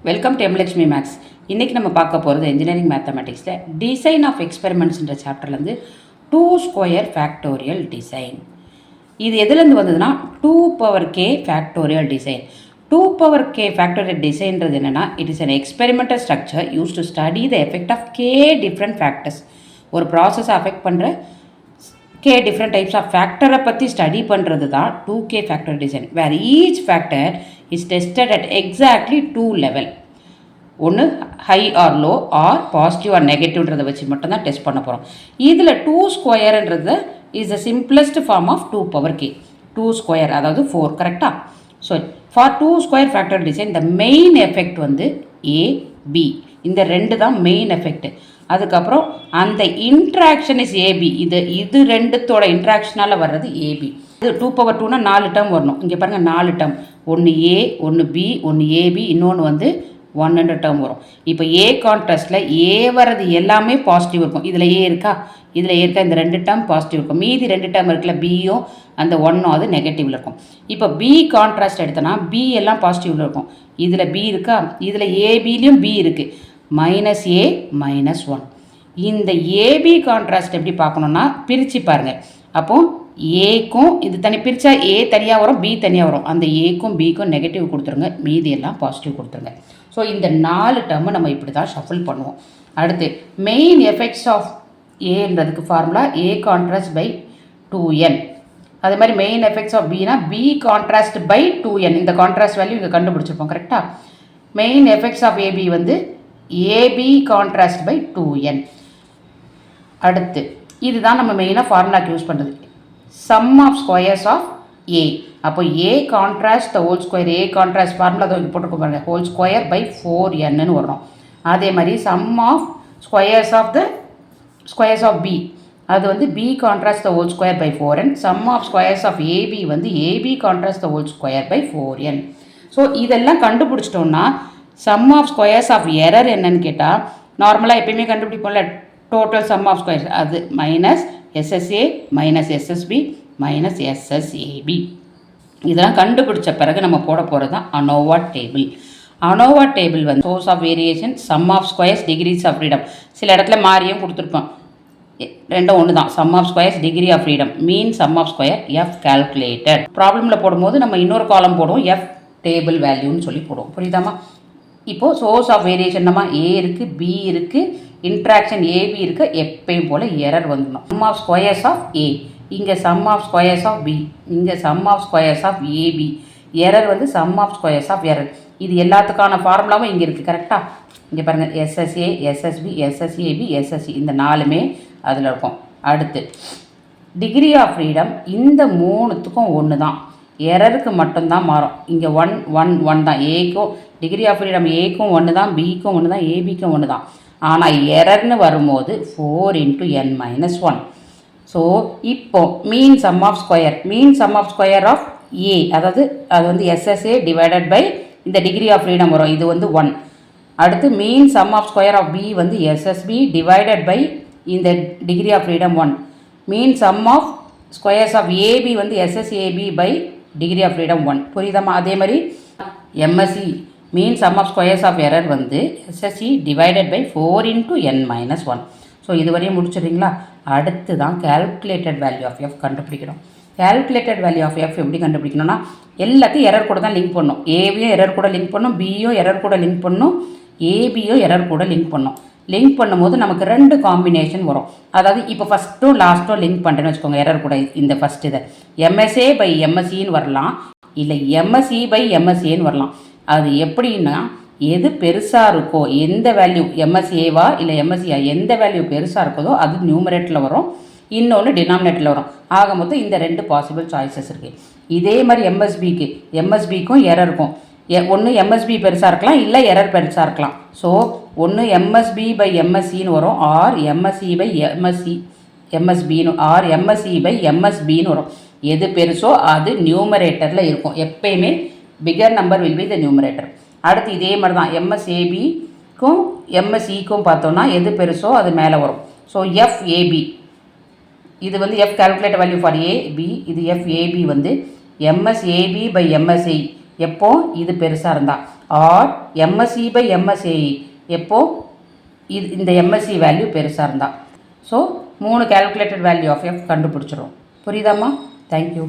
Welcome to எம்லட்சுமி maths. இன்றைக்கி நம்ம பார்க்க போகிறது இன்ஜினியரிங் மேத்தமெட்டிக்ஸில் டிசைன் ஆஃப் எக்ஸ்பெரிமெண்ட்ஸ்ன்ற சாப்டர்லேருந்து 2 ஸ்கொயர் ஃபேக்டோரியல் டிசைன். இது எதுலேருந்து வந்ததுன்னா 2 ஃபேக்டோரியல் டிசைன். 2 ஃபேக்டோரியல் டிசைன்றது என்னென்னா, it is an experimental structure use to study the effect of different factors. ஒரு ப்ராசஸை அஃபெக்ட் பண்ணுற டிஃப்ரெண்ட் டைப்ஸ் ஆஃப் ஃபேக்டரை பற்றி ஸ்டடி பண்ணுறது தான் 2K factorial design. Where each factor is tested at exactly 2 level. ஒன்று high or low or positive or நெகட்டிவ்ன்றதை வச்சு மட்டும்தான் டெஸ்ட் பண்ண போகிறோம். இதில் 2 ஸ்கொயருன்றது is the simplest form of 2 2 square, அதாவது 4. கரெக்டாக? So for 2 square factor design the main effect வந்து ஏபி. இந்த ரெண்டு தான் மெயின் எஃபெக்ட். அதுக்கப்புறம் அந்த இன்ட்ராக்ஷன் இஸ் ஏபி. இது ரெண்டுத்தோட இன்ட்ராக்ஷனால் வர்றது ஏபி. இது 2/2னா 4 டேர்ம் வரணும். இங்கே பாருங்கள் 4 டேர்ம். ஒன்று ஏ, ஒன்று பி, ஒன்று ஏபி, இன்னொன்று வந்து 1 டேர்ம் வரும். இப்போ ஏ கான்ட்ராஸ்டில் ஏ வர்றது எல்லாமே பாசிட்டிவ் இருக்கும். இதில் ஏ இருக்கா, இந்த 2 டேர்ம் பாசிட்டிவ் இருக்கும். மீதி 2 டேர்ம் இருக்குல்ல, பியும் அந்த 1ம் அது நெகட்டிவில் இருக்கும். இப்போ பி கான்ட்ராஸ்ட் எடுத்தோன்னா பி எல்லாம் பாசிட்டிவில் இருக்கும். இதில் பி இருக்கா, இதில் ஏபிலையும் பி இருக்குது. -a -1. இந்த ஏபி கான்ட்ராஸ்ட் எப்படி பார்க்கணுன்னா பிரித்து பாருங்கள். அப்போது ஏக்கும் இது தனி பிரித்தா ஏ தனியாக வரும், பி தனியாக வரும். அந்த ஏக்கும் பிக்கும் நெகட்டிவ் கொடுத்துருங்க, மீதி எல்லாம் பாசிட்டிவ் கொடுத்துருங்க. ஸோ இந்த 4 டேர்மை நம்ம இப்படி தான் ஷஃபிள் பண்ணுவோம். அடுத்து மெயின் எஃபெக்ட்ஸ் ஆஃப் ஏன்றதுக்கு formula A contrast by 2n. அதே மாதிரி மெயின் எஃபெக்ட்ஸ் ஆஃப் பினா பி கான்ட்ராஸ்ட் பை 2n. இந்த கான்ட்ராஸ்ட் வேல்யூ இங்கே கண்டுபிடிச்சிருப்போம். கரெக்டாக? மெயின் எஃபெக்ட்ஸ் ஆஃப் ஏபி வந்து ஏபி கான்ட்ராஸ்ட் பை 2n. அடுத்து இதுதான் நம்ம மெயினாக ஃபார்முலாக்கு யூஸ் பண்ணுறது. Sum of squares of A. அப்போ A contrast the whole square, A contrast formula அதை போட்டுருக்கோம் பாருங்கள், ஹோல் ஸ்கொயர் பை 4n வரும். அதே மாதிரி sum of squares of B, அது வந்து B contrast the whole square by 4n. Sum of squares of AB வந்து AB contrast the whole square by 4n. So இதெல்லாம் கண்டுபிடிச்சிட்டோம்னா sum of squares of error என்னன்னு கேட்டால், நார்மலாக எப்பயுமே கண்டுபிடிப்போம்ல, டோட்டல் சம் ஆஃப் ஸ்கொயர்ஸ் அது -SSA -SSB -SSAB. இதெல்லாம் கண்டுபிடிச்ச பிறகு நம்ம போட போகிறது தான் அனோவா டேபிள். அனோவா டேபிள் வந்து source of variation, sum of squares, degrees of freedom. சில இடத்துல மாறியும் கொடுத்துருப்போம், ரெண்டும் ஒன்று தான். Sum of squares, degree of freedom, mean sum of square, F calculated. ப்ராப்ளமில் போடும்போது நம்ம இன்னொரு காலம் போடுவோம், எஃப் டேபிள் வேல்யூன்னு சொல்லி போடுவோம். புரியுதாமா? இப்போது சோர்ஸ் ஆஃப் வேரியேஷன் நம்ம ஏ இருக்குது, பி இருக்குது, இன்ட்ராக்ஷன் ஏபி இருக்குது. எப்பயும் போல் எரர் வந்துடணும். Sum of squares of A, இங்கே sum of squares of B, இங்கே sum of squares of AB. Error வந்து sum of squares of error. இது எல்லாத்துக்கான ஃபார்முலாவும் இங்கே இருக்குது. கரெக்டாக? இங்கே பாருங்கள், SSA SSB SSAB SSC, இந்த 4மே அதில் இருக்கும். அடுத்து டிகிரி ஆஃப் ஃப்ரீடம், இந்த 3த்துக்கும் ஒன்று தான். எரருக்கு மட்டும்தான் மாறும். இங்கே 1 1 1 தான். ஏக்கும் டிகிரி ஆஃப் ஃப்ரீடம் ஏக்கும் 1 தான், பிக்கும் 1 தான், ஏபிக்கும் 1 தான். ஆனால் எரர்னு வரும்போது 4 × n - 1. ஸோ இப்போ mean sum of square of A, அதாவது அது வந்து SSA டிவைடட் பை இந்த டிகிரி ஆஃப் ஃப்ரீடம் வரும், இது வந்து 1. அடுத்து mean sum of square of B வந்து SSB டிவைடட் பை இந்த degree of freedom 1. Mean sum of squares of AB வந்து SSAB by degree of freedom 1. புரியுதாமா? அதே மாதிரி MSE mean sum of squares of error வந்து SSE divided by 4 × n - 1. So இதுவரையும் முடிச்சிடுறீங்களா? அடுத்து தான் கேல்குலேட்டட் வேல்யூ ஆஃப் எஃப் கண்டுபிடிக்கணும். கேல்குலேட்டட் வேல்யூ ஆஃப் எஃப் எப்படி கண்டுபிடிக்கணும்னா, எல்லாத்தையும் எரர் கூட தான் லிங்க் பண்ணணும். ஏவியும் எரர் கூட லிங்க் பண்ணணும், பியும் எரர் கூட லிங்க் பண்ணணும், ஏபியும் எரர் கூட லிங்க் பண்ணணும். லிங்க் பண்ணும்போது நமக்கு 2 காம்பினேஷன் வரும். அதாவது இப்போ ஃபஸ்ட்டும் லாஸ்ட்டும் லிங்க் பண்ணுறேன்னு வச்சுக்கோங்க, எரர் கூட. இந்த ஃபஸ்ட் இதை MSA பை MSEன்னு வரலாம், இல்லை MSE பை MSAன்னு வரலாம். அது எப்படின்னா, எது பெருசாக இருக்கோ, எந்த வேல்யூ MSAவா இல்லை MSEயா, எந்த வேல்யூ பெருசாக இருக்குதோ அது நியூமரேட்டரில் வரும், இன்னொன்று டினாமினேட்டரில் வரும். ஆக மொத்தம் இந்த 2 பாசிபிள் சாய்ஸஸ் இருக்குது. இதே மாதிரி MSBக்கும் எரர் இருக்கும். ஒன்று MSB பெருசாக இருக்கலாம், இல்லை எரர் பெருசாக இருக்கலாம். ஸோ ஒன்று MSB பை MSEன்னு வரும், ஆர் MSE பை MSBன்னு, ஆர் MSE பை MSBன்னு வரும். எது பெருசோ அது நியூமரேட்டரில் இருக்கும். எப்பயுமே bigger number will be the numerator. அடுத்து இதே மாதிரி தான் MSABக்கும் MSEக்கும் பார்த்தோன்னா எது பெருசோ அது மேலே வரும். ஸோ FAB, இது வந்து F calculate value for AB, இது FAB வந்து MSAB பை MSA. எப்போ இது பெருசாக இருந்தால். ஆர் எம்எஸ்இ பை எம்எஸ்ஏஇ எப்போ இந்த எம்எஸ்சி வேல்யூ பெருசாக இருந்தால். So 3 calculated value of F கண்டுபிடிச்சிரும். புரியுதாம்மா? தேங்க்யூ.